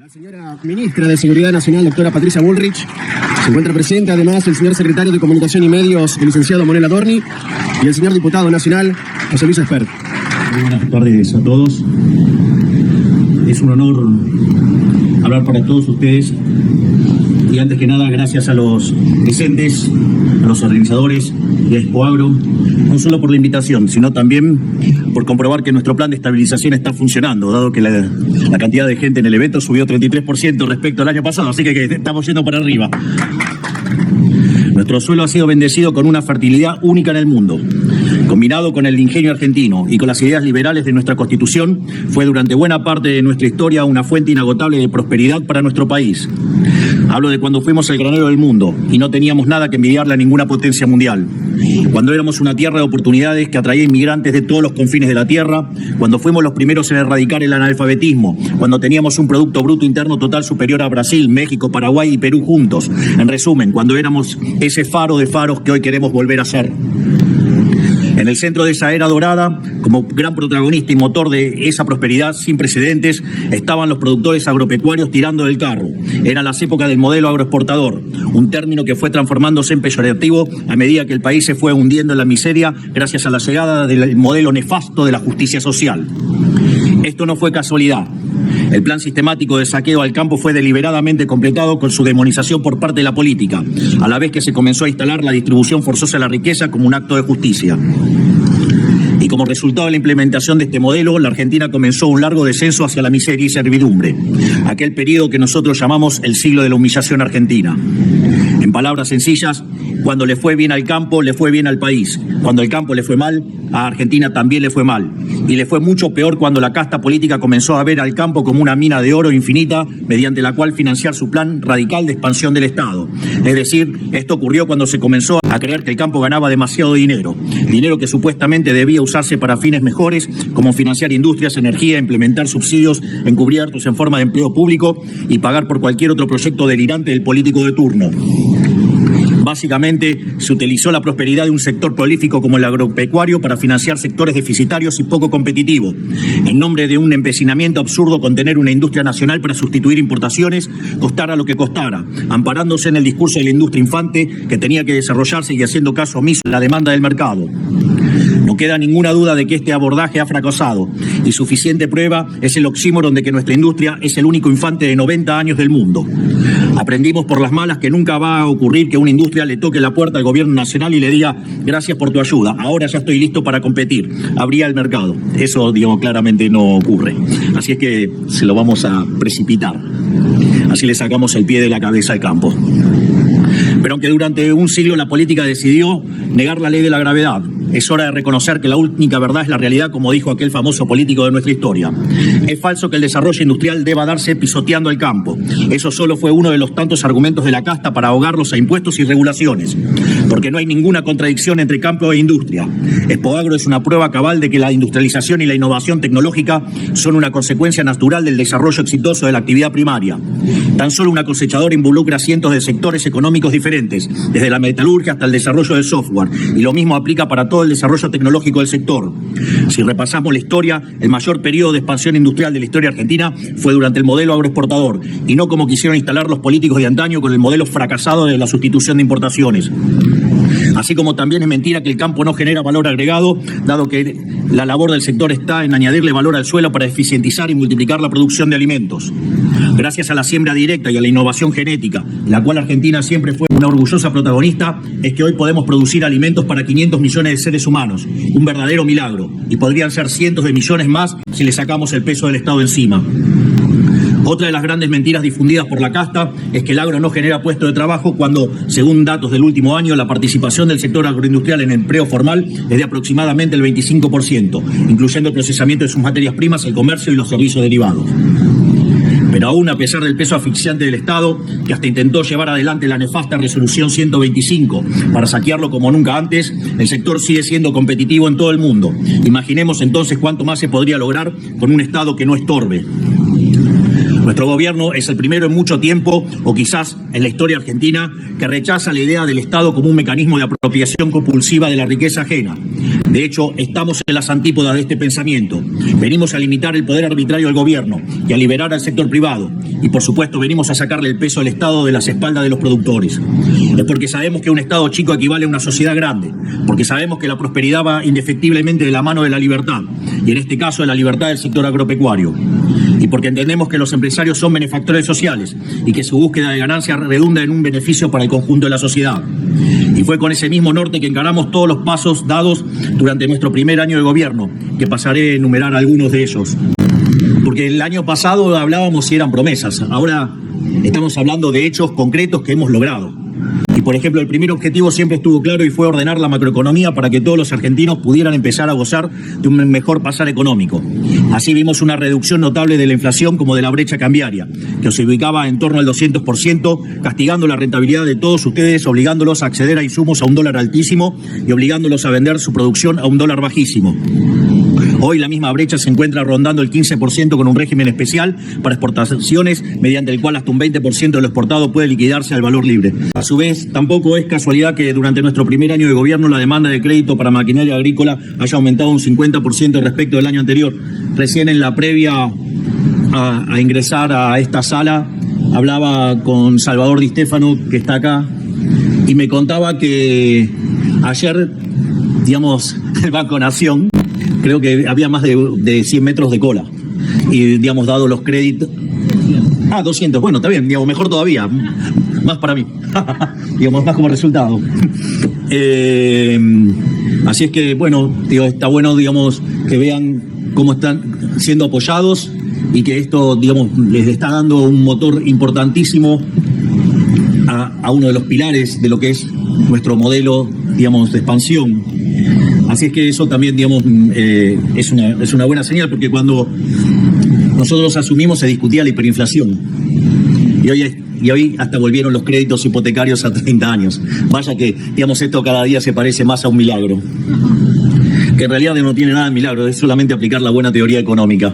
La señora ministra de Seguridad Nacional, doctora Patricia Bullrich. Se encuentra presente además el señor secretario de Comunicación y Medios, el licenciado Manuel Adorni, y el señor diputado nacional, José Luis Espert. Muy buenas tardes a todos. Es un honor hablar para todos ustedes. Y antes que nada, gracias a los presentes, a los organizadores y a Expoagro, no solo por la invitación, sino también por comprobar que nuestro plan de estabilización está funcionando, dado que la cantidad de gente en el evento subió 33% respecto al año pasado, así que estamos yendo para arriba. Nuestro suelo ha sido bendecido con una fertilidad única en el mundo. Combinado con el ingenio argentino y con las ideas liberales de nuestra Constitución, fue durante buena parte de nuestra historia una fuente inagotable de prosperidad para nuestro país. Hablo de cuando fuimos el granero del mundo y no teníamos nada que envidiarle a ninguna potencia mundial. Cuando éramos una tierra de oportunidades que atraía inmigrantes de todos los confines de la tierra, cuando fuimos los primeros en erradicar el analfabetismo, cuando teníamos un Producto Bruto Interno total superior a Brasil, México, Paraguay y Perú juntos. En resumen, cuando éramos ese faro de faros que hoy queremos volver a ser. En el centro de esa era dorada, como gran protagonista y motor de esa prosperidad sin precedentes, estaban los productores agropecuarios tirando del carro. Eran las épocas del modelo agroexportador, un término que fue transformándose en peyorativo a medida que el país se fue hundiendo en la miseria gracias a la llegada del modelo nefasto de la justicia social. Esto no fue casualidad. El plan sistemático de saqueo al campo fue deliberadamente completado con su demonización por parte de la política, a la vez que se comenzó a instalar la distribución forzosa de la riqueza como un acto de justicia. Y como resultado de la implementación de este modelo, la Argentina comenzó un largo descenso hacia la miseria y servidumbre, aquel periodo que nosotros llamamos el siglo de la humillación argentina. En palabras sencillas, cuando le fue bien al campo, le fue bien al país. Cuando el campo le fue mal, a Argentina también le fue mal. Y le fue mucho peor cuando la casta política comenzó a ver al campo como una mina de oro infinita mediante la cual financiar su plan radical de expansión del Estado. Es decir, esto ocurrió cuando se comenzó a creer que el campo ganaba demasiado dinero. Dinero que supuestamente debía usarse para fines mejores, como financiar industrias, energía, implementar subsidios encubiertos en forma de empleo público y pagar por cualquier otro proyecto delirante del político de turno. Básicamente, se utilizó la prosperidad de un sector prolífico como el agropecuario para financiar sectores deficitarios y poco competitivos, en nombre de un empecinamiento absurdo con tener una industria nacional para sustituir importaciones, costara lo que costara, amparándose en el discurso de la industria infante que tenía que desarrollarse y haciendo caso omiso a la demanda del mercado. No queda ninguna duda de que este abordaje ha fracasado y suficiente prueba es el oxímoron de que nuestra industria es el único infante de 90 años del mundo. Aprendimos por las malas que nunca va a ocurrir que una industria le toque la puerta al gobierno nacional y le diga gracias por tu ayuda, ahora ya estoy listo para competir, abría el mercado. Eso, digamos, claramente no ocurre. Así es que se lo vamos a precipitar. Así le sacamos el pie de la cabeza al campo. Pero aunque durante un siglo la política decidió negar la ley de la gravedad, es hora de reconocer que la única verdad es la realidad, como dijo aquel famoso político de nuestra historia. Es falso que el desarrollo industrial deba darse pisoteando el campo. Eso solo fue uno de los tantos argumentos de la casta para ahogarlos a impuestos y regulaciones, porque no hay ninguna contradicción entre campo e industria. Expoagro es una prueba cabal de que la industrialización y la innovación tecnológica son una consecuencia natural del desarrollo exitoso de la actividad primaria. Tan solo una cosechadora involucra cientos de sectores económicos diferentes, desde la metalurgia hasta el desarrollo del software, y lo mismo aplica para todo el desarrollo tecnológico del sector. Si repasamos la historia, el mayor periodo de expansión industrial de la historia argentina fue durante el modelo agroexportador, y no como quisieron instalar los políticos de antaño con el modelo fracasado de la sustitución de importaciones. Así como también es mentira que el campo no genera valor agregado, dado que la labor del sector está en añadirle valor al suelo para eficientizar y multiplicar la producción de alimentos. Gracias a la siembra directa y a la innovación genética, en la cual Argentina siempre fue una orgullosa protagonista, es que hoy podemos producir alimentos para 500 millones de seres humanos, un verdadero milagro, y podrían ser cientos de millones más si le sacamos el peso del Estado encima. Otra de las grandes mentiras difundidas por la casta es que el agro no genera puestos de trabajo cuando, según datos del último año, la participación del sector agroindustrial en el empleo formal es de aproximadamente el 25%, incluyendo el procesamiento de sus materias primas, el comercio y los servicios derivados. Pero aún a pesar del peso asfixiante del Estado, que hasta intentó llevar adelante la nefasta resolución 125 para saquearlo como nunca antes, el sector sigue siendo competitivo en todo el mundo. Imaginemos entonces cuánto más se podría lograr con un Estado que no estorbe. Nuestro gobierno es el primero en mucho tiempo, o quizás en la historia argentina, que rechaza la idea del Estado como un mecanismo de apropiación compulsiva de la riqueza ajena. De hecho, estamos en las antípodas de este pensamiento. Venimos a limitar el poder arbitrario del gobierno y a liberar al sector privado. Y por supuesto venimos a sacarle el peso al Estado de las espaldas de los productores. Es porque sabemos que un Estado chico equivale a una sociedad grande. Porque sabemos que la prosperidad va indefectiblemente de la mano de la libertad. Y en este caso de la libertad del sector agropecuario. Y porque entendemos que los empresarios son benefactores sociales y que su búsqueda de ganancia redunda en un beneficio para el conjunto de la sociedad. Y fue con ese mismo norte que encaramos todos los pasos dados durante nuestro primer año de gobierno, que pasaré a enumerar algunos de ellos. Porque el año pasado hablábamos si eran promesas, ahora estamos hablando de hechos concretos que hemos logrado. Y por ejemplo, el primer objetivo siempre estuvo claro y fue ordenar la macroeconomía para que todos los argentinos pudieran empezar a gozar de un mejor pasar económico. Así vimos una reducción notable de la inflación como de la brecha cambiaria, que se ubicaba en torno al 200%, castigando la rentabilidad de todos ustedes, obligándolos a acceder a insumos a un dólar altísimo y obligándolos a vender su producción a un dólar bajísimo. Hoy la misma brecha se encuentra rondando el 15% con un régimen especial para exportaciones, mediante el cual hasta un 20% de lo exportado puede liquidarse al valor libre. A su vez, tampoco es casualidad que durante nuestro primer año de gobierno la demanda de crédito para maquinaria agrícola haya aumentado un 50% respecto del año anterior. Recién en la previa a ingresar a esta sala hablaba con Salvador Di Stefano, que está acá, y me contaba que ayer, digamos, el Banco Nación, creo que había más de 100 metros de cola. Y, digamos, dado los créditos... 200, bueno, está bien, digamos, mejor todavía. Más para mí. Digamos, más como resultado. Así es que, bueno, digo, está bueno, digamos, que vean cómo están siendo apoyados y que esto, digamos, les está dando un motor importantísimo a uno de los pilares de lo que es nuestro modelo, digamos, de expansión. Así es que eso también, digamos, es una buena señal, porque cuando nosotros asumimos se discutía la hiperinflación. Y hoy hasta volvieron los créditos hipotecarios a 30 años. Vaya que, digamos, esto cada día se parece más a un milagro. Que en realidad no tiene nada de milagro, es solamente aplicar la buena teoría económica.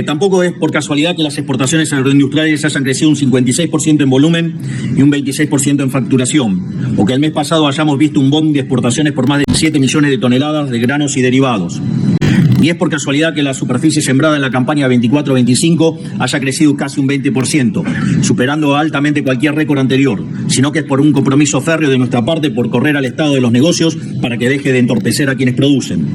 Tampoco es por casualidad que las exportaciones agroindustriales hayan crecido un 56% en volumen y un 26% en facturación, o que el mes pasado hayamos visto un boom de exportaciones por más de 7 millones de toneladas de granos y derivados. Ni es por casualidad que la superficie sembrada en la campaña 24-25 haya crecido casi un 20%, superando altamente cualquier récord anterior, sino que es por un compromiso férreo de nuestra parte por correr al estado de los negocios para que deje de entorpecer a quienes producen.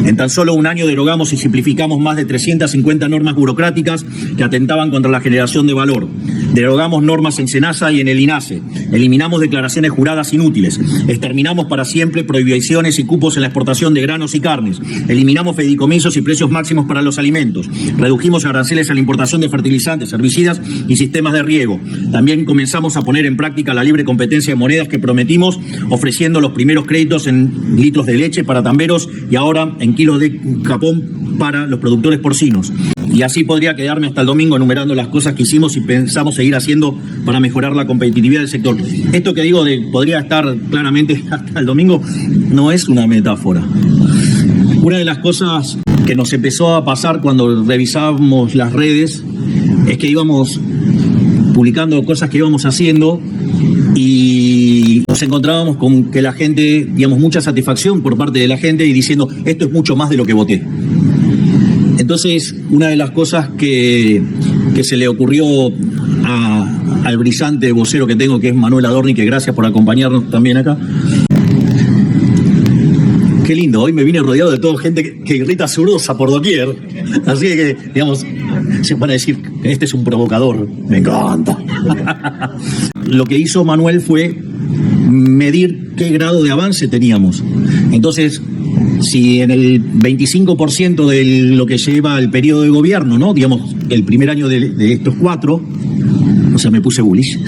En tan solo un año derogamos y simplificamos más de 350 normas burocráticas que atentaban contra la generación de valor. Derogamos normas en SENASA y en el INASE. Eliminamos declaraciones juradas inútiles. Exterminamos para siempre prohibiciones y cupos en la exportación de granos y carnes. Eliminamos fideicomisos y precios máximos para los alimentos. Redujimos aranceles a la importación de fertilizantes, herbicidas y sistemas de riego. También comenzamos a poner en práctica la libre competencia de monedas que prometimos, ofreciendo los primeros créditos en litros de leche para tamberos y ahora en kilos de capón para los productores porcinos. Y así podría quedarme hasta el domingo enumerando las cosas que hicimos y pensamos seguir haciendo para mejorar la competitividad del sector. Esto que digo de podría estar claramente hasta el domingo no es una metáfora. Una de las cosas que nos empezó a pasar cuando revisábamos las redes es que íbamos publicando cosas que íbamos haciendo y nos encontrábamos con que la gente, digamos, mucha satisfacción por parte de la gente y diciendo, esto es mucho más de lo que voté. Entonces, una de las cosas que se le ocurrió al brillante vocero que tengo, que es Manuel Adorni, que gracias por acompañarnos también acá. Qué lindo, hoy me vine rodeado de toda gente que grita zurdosa por doquier. Así que, digamos, se van a decir, este es un provocador. Me encanta. Lo que hizo Manuel fue medir qué grado de avance teníamos. Entonces, si en el 25% de lo que lleva el periodo de gobierno, ¿no? Digamos, el primer año de estos 4, o sea, me puse bullish.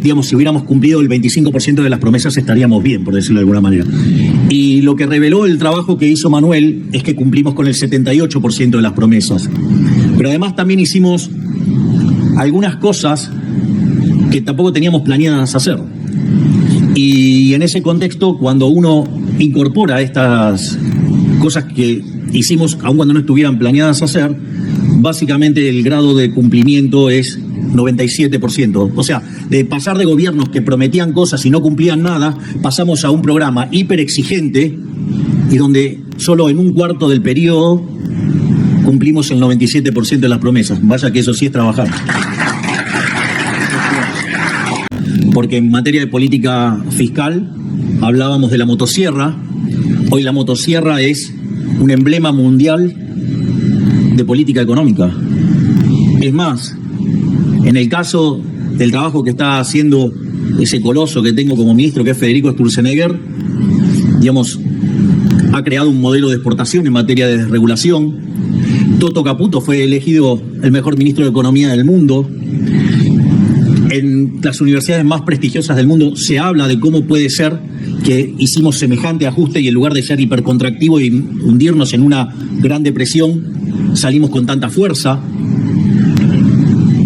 Digamos, si hubiéramos cumplido el 25% de las promesas estaríamos bien, por decirlo de alguna manera. Y lo que reveló el trabajo que hizo Manuel es que cumplimos con el 78% de las promesas. Pero además también hicimos algunas cosas que tampoco teníamos planeadas hacer. Y en ese contexto, cuando uno incorpora estas cosas que hicimos, aun cuando no estuvieran planeadas hacer, básicamente el grado de cumplimiento es 97%. O sea, de pasar de gobiernos que prometían cosas y no cumplían nada, pasamos a un programa hiper exigente y donde solo en un cuarto del periodo cumplimos el 97% de las promesas. Vaya que eso sí es trabajar. Porque en materia de política fiscal hablábamos de la motosierra. Hoy la motosierra es un emblema mundial de política económica. Es más, en el caso del trabajo que está haciendo ese coloso que tengo como ministro, que es Federico Sturzenegger, digamos, ha creado un modelo de exportación en materia de desregulación. Toto Caputo fue elegido el mejor ministro de Economía del mundo. En las universidades más prestigiosas del mundo se habla de cómo puede ser que hicimos semejante ajuste y en lugar de ser hipercontractivo y hundirnos en una gran depresión, salimos con tanta fuerza.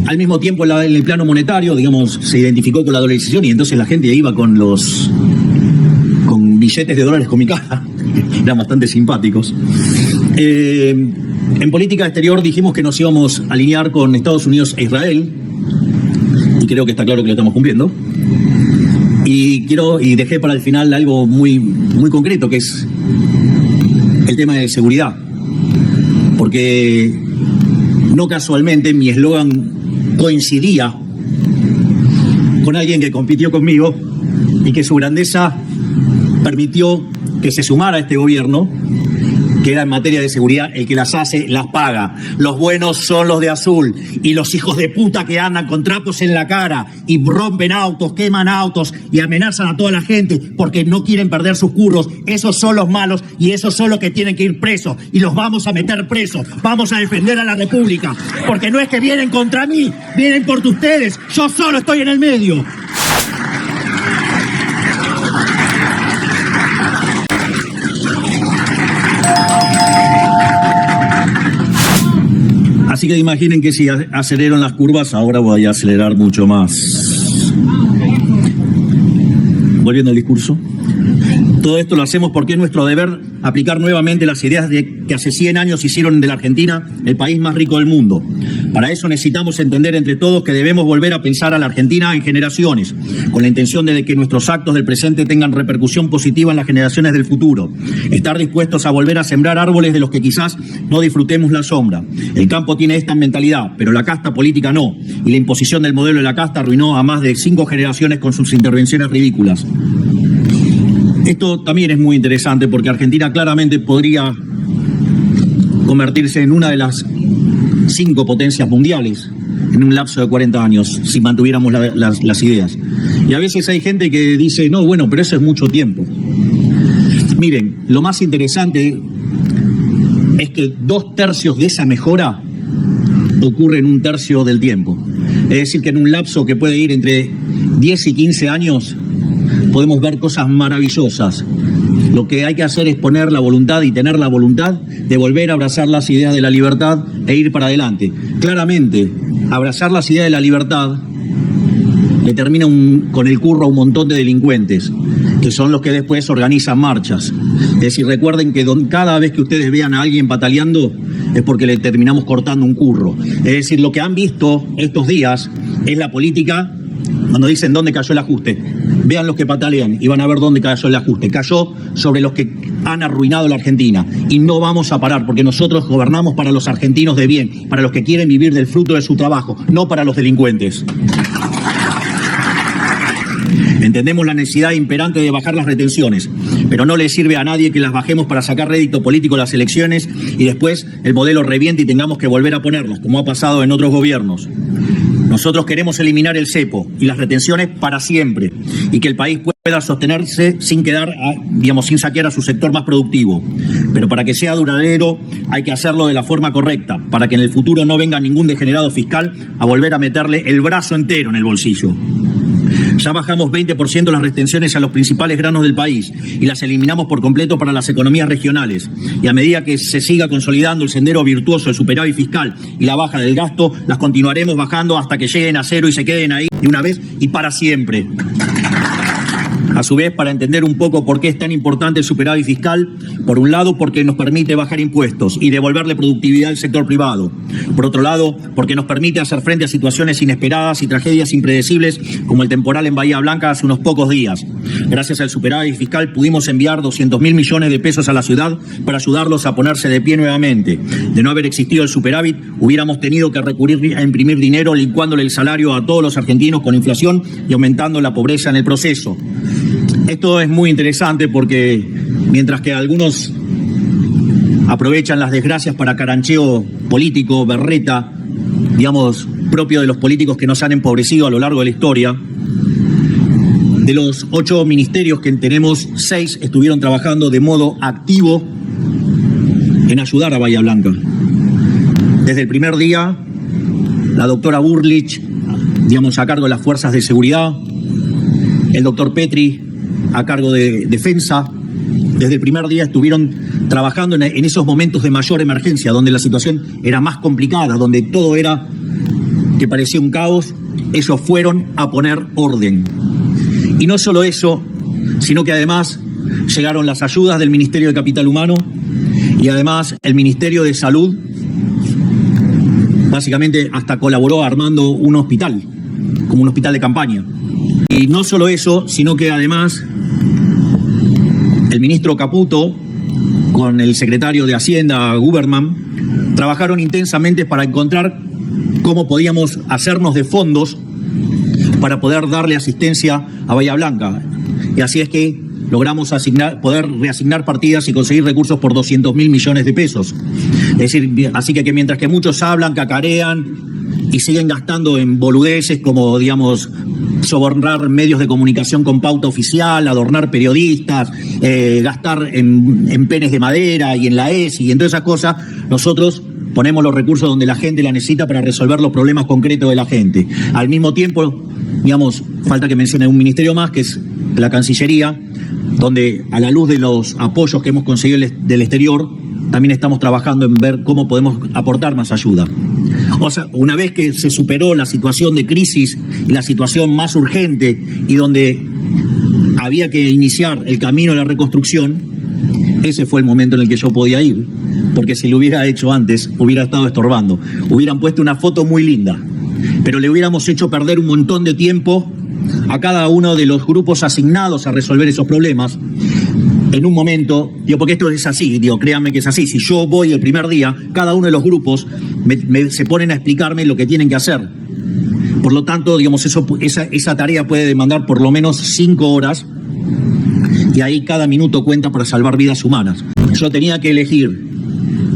Al mismo tiempo, en el plano monetario, digamos, se identificó con la dolarización y entonces la gente iba con billetes de dólares con mi cara. Eran bastante simpáticos. En política exterior dijimos que nos íbamos a alinear con Estados Unidos e Israel. Y creo que está claro que lo estamos cumpliendo. Y dejé para el final algo muy, muy concreto, que es el tema de seguridad. Porque no casualmente mi eslogan coincidía con alguien que compitió conmigo y que su grandeza permitió que se sumara a este gobierno, que era en materia de seguridad el que las hace, las paga. Los buenos son los de azul y los hijos de puta que andan con trapos en la cara y rompen autos, queman autos y amenazan a toda la gente porque no quieren perder sus curros. Esos son los malos y esos son los que tienen que ir presos y los vamos a meter presos. Vamos a defender a la República porque no es que vienen contra mí, vienen por ustedes. Yo solo estoy en el medio. Así que imaginen que si acelero en las curvas, ahora voy a acelerar mucho más. Volviendo al discurso. Todo esto lo hacemos porque es nuestro deber aplicar nuevamente las ideas que hace 100 años hicieron de la Argentina el país más rico del mundo. Para eso necesitamos entender entre todos que debemos volver a pensar a la Argentina en generaciones, con la intención de que nuestros actos del presente tengan repercusión positiva en las generaciones del futuro. Estar dispuestos a volver a sembrar árboles de los que quizás no disfrutemos la sombra. El campo tiene esta mentalidad, pero la casta política no. Y la imposición del modelo de la casta arruinó a más de 5 generaciones con sus intervenciones ridículas. Esto también es muy interesante porque Argentina claramente podría convertirse en una de las 5 potencias mundiales en un lapso de 40 años si mantuviéramos las ideas. Y a veces hay gente que dice, no, bueno, pero eso es mucho tiempo. Miren, lo más interesante es que 2/3 de esa mejora ocurre en 1/3 del tiempo. Es decir, que en un lapso que puede ir entre 10 y 15 años podemos ver cosas maravillosas. Lo que hay que hacer es poner la voluntad y tener la voluntad de volver a abrazar las ideas de la libertad e ir para adelante. Claramente, abrazar las ideas de la libertad le termina con el curro a un montón de delincuentes, que son los que después organizan marchas. Es decir, recuerden que cada vez que ustedes vean a alguien pataleando es porque le terminamos cortando un curro. Es decir, lo que han visto estos días es la política cuando dicen dónde cayó el ajuste. Vean los que patalean y van a ver dónde cayó el ajuste. Cayó sobre los que han arruinado la Argentina. Y no vamos a parar, porque nosotros gobernamos para los argentinos de bien, para los que quieren vivir del fruto de su trabajo, no para los delincuentes. Entendemos la necesidad imperante de bajar las retenciones, pero no le sirve a nadie que las bajemos para sacar rédito político a las elecciones y después el modelo reviente y tengamos que volver a ponerlas, como ha pasado en otros gobiernos. Nosotros queremos eliminar el cepo y las retenciones para siempre y que el país pueda sostenerse sin sin saquear a su sector más productivo. Pero para que sea duradero hay que hacerlo de la forma correcta, para que en el futuro no venga ningún degenerado fiscal a volver a meterle el brazo entero en el bolsillo. Ya bajamos 20% las retenciones a los principales granos del país y las eliminamos por completo para las economías regionales. Y a medida que se siga consolidando el sendero virtuoso del superávit fiscal y la baja del gasto, las continuaremos bajando hasta que lleguen a cero y se queden ahí de una vez y para siempre. A su vez, para entender un poco por qué es tan importante el superávit fiscal, por un lado, porque nos permite bajar impuestos y devolverle productividad al sector privado. Por otro lado, porque nos permite hacer frente a situaciones inesperadas y tragedias impredecibles como el temporal en Bahía Blanca hace unos pocos días. Gracias al superávit fiscal pudimos enviar 200.000 millones de pesos a la ciudad para ayudarlos a ponerse de pie nuevamente. De no haber existido el superávit, hubiéramos tenido que recurrir a imprimir dinero licuándole el salario a todos los argentinos con inflación y aumentando la pobreza en el proceso. Esto es muy interesante porque mientras que algunos aprovechan las desgracias para carancheo político, berreta, digamos, propio de los políticos que nos han empobrecido a lo largo de la historia, de los 8 ministerios que tenemos, 6 estuvieron trabajando de modo activo en ayudar a Bahía Blanca. Desde el primer día, la doctora Bullrich, digamos, a cargo de las fuerzas de seguridad, el doctor Petri a cargo de defensa, desde el primer día estuvieron trabajando en esos momentos de mayor emergencia, donde la situación era más complicada, donde todo era que parecía un caos. Ellos fueron a poner orden. Y no solo eso, sino que además llegaron las ayudas del Ministerio de Capital Humano y además el Ministerio de Salud, básicamente hasta colaboró armando un hospital, como un hospital de campaña. Y no solo eso, sino que además el ministro Caputo con el secretario de Hacienda, Guberman, trabajaron intensamente para encontrar cómo podíamos hacernos de fondos para poder darle asistencia a Bahía Blanca. Y así es que logramos poder reasignar partidas y conseguir recursos por 200.000 millones de pesos. Es decir, así que mientras que muchos hablan, cacarean y siguen gastando en boludeces como, digamos, sobornar medios de comunicación con pauta oficial, adornar periodistas, gastar en penes de madera y en la ESI y en todas esas cosas, nosotros ponemos los recursos donde la gente la necesita para resolver los problemas concretos de la gente. Al mismo tiempo, digamos, falta que mencione un ministerio más, que es la Cancillería, donde a la luz de los apoyos que hemos conseguido del exterior, también estamos trabajando en ver cómo podemos aportar más ayuda. O sea, una vez que se superó la situación de crisis y la situación más urgente y donde había que iniciar el camino de la reconstrucción, ese fue el momento en el que yo podía ir, porque si lo hubiera hecho antes, hubiera estado estorbando. Hubieran puesto una foto muy linda, pero le hubiéramos hecho perder un montón de tiempo a cada uno de los grupos asignados a resolver esos problemas. En un momento, porque esto es así, créanme que es así, si yo voy el primer día, cada uno de los grupos se ponen a explicarme lo que tienen que hacer. Por lo tanto, digamos, esa tarea puede demandar por lo menos 5 horas y ahí cada minuto cuenta para salvar vidas humanas. Yo tenía que elegir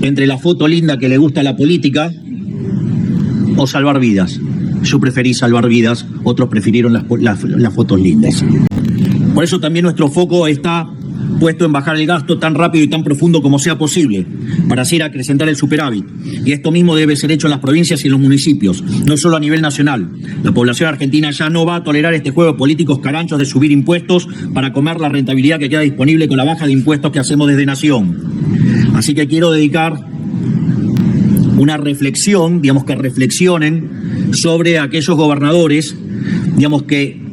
entre la foto linda que le gusta a la política o salvar vidas. Yo preferí salvar vidas, otros prefirieron las fotos lindas. Por eso también nuestro foco está puesto en bajar el gasto tan rápido y tan profundo como sea posible, para así acrecentar el superávit. Y esto mismo debe ser hecho en las provincias y en los municipios, no solo a nivel nacional. La población argentina ya no va a tolerar este juego de políticos caranchos de subir impuestos para comer la rentabilidad que queda disponible con la baja de impuestos que hacemos desde Nación. Así que quiero dedicar una reflexión, digamos, que reflexionen sobre aquellos gobernadores, digamos, que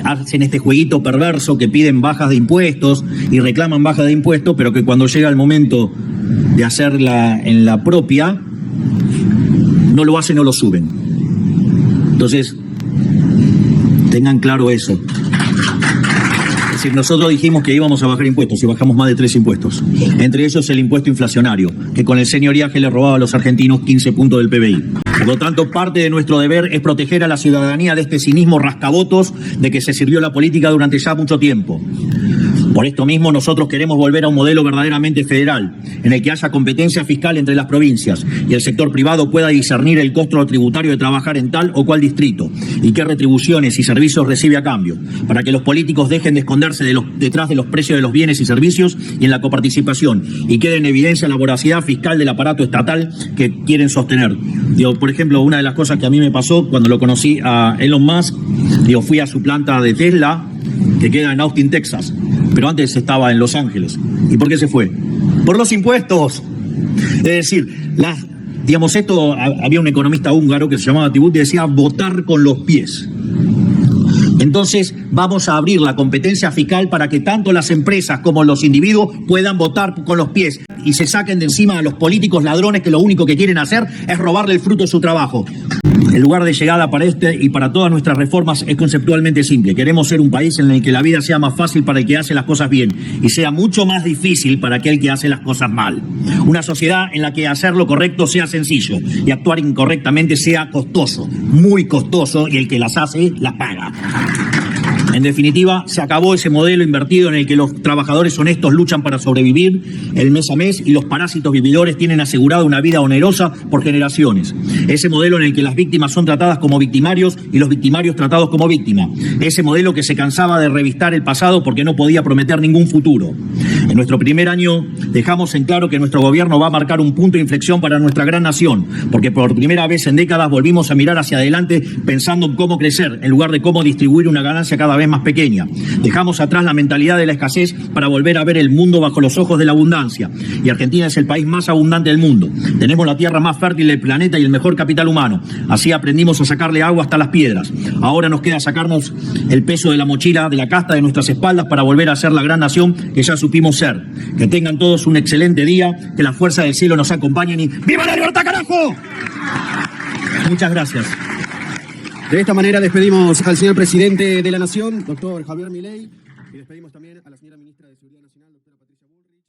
hacen este jueguito perverso que piden bajas de impuestos y reclaman bajas de impuestos, pero que cuando llega el momento de hacerla en la propia, no lo hacen o lo suben. Entonces, tengan claro eso. Es decir, nosotros dijimos que íbamos a bajar impuestos y bajamos más de 3 impuestos. Entre ellos el impuesto inflacionario, que con el señoriaje le robaba a los argentinos 15 puntos del PBI. Por lo tanto, parte de nuestro deber es proteger a la ciudadanía de este cinismo rascabotos de que se sirvió la política durante ya mucho tiempo. Por esto mismo, nosotros queremos volver a un modelo verdaderamente federal, en el que haya competencia fiscal entre las provincias y el sector privado pueda discernir el costo tributario de trabajar en tal o cual distrito y qué retribuciones y servicios recibe a cambio, para que los políticos dejen de esconderse detrás de los precios de los bienes y servicios y en la coparticipación, y quede en evidencia la voracidad fiscal del aparato estatal que quieren sostener. Por ejemplo, una de las cosas que a mí me pasó cuando lo conocí a Elon Musk, fui a su planta de Tesla, que queda en Austin, Texas, pero antes estaba en Los Ángeles. ¿Y por qué se fue? Por los impuestos. Es decir, había un economista húngaro que se llamaba Tibut y decía votar con los pies. Entonces vamos a abrir la competencia fiscal para que tanto las empresas como los individuos puedan votar con los pies y se saquen de encima a los políticos ladrones que lo único que quieren hacer es robarle el fruto de su trabajo. El lugar de llegada para este y para todas nuestras reformas es conceptualmente simple. Queremos ser un país en el que la vida sea más fácil para el que hace las cosas bien y sea mucho más difícil para aquel que hace las cosas mal. Una sociedad en la que hacer lo correcto sea sencillo y actuar incorrectamente sea costoso, muy costoso, y el que las hace las paga. En definitiva, se acabó ese modelo invertido en el que los trabajadores honestos luchan para sobrevivir el mes a mes y los parásitos vividores tienen asegurada una vida onerosa por generaciones. Ese modelo en el que las víctimas son tratadas como victimarios y los victimarios tratados como víctimas. Ese modelo que se cansaba de revistar el pasado porque no podía prometer ningún futuro. En nuestro primer año dejamos en claro que nuestro gobierno va a marcar un punto de inflexión para nuestra gran nación, porque por primera vez en décadas volvimos a mirar hacia adelante pensando en cómo crecer en lugar de cómo distribuir una ganancia cada vez más pequeña. Dejamos atrás la mentalidad de la escasez para volver a ver el mundo bajo los ojos de la abundancia. Y Argentina es el país más abundante del mundo. Tenemos la tierra más fértil del planeta y el mejor capital humano. Así aprendimos a sacarle agua hasta las piedras. Ahora nos queda sacarnos el peso de la mochila, de la casta de nuestras espaldas para volver a ser la gran nación que ya supimos ser. Que tengan todos un excelente día, que la fuerza del cielo nos acompañen y ¡viva la libertad, carajo! Muchas gracias. De esta manera despedimos al señor presidente de la Nación, doctor Javier Milei, y despedimos también a la señora ministra de Seguridad Nacional, doctora Patricia Bullrich.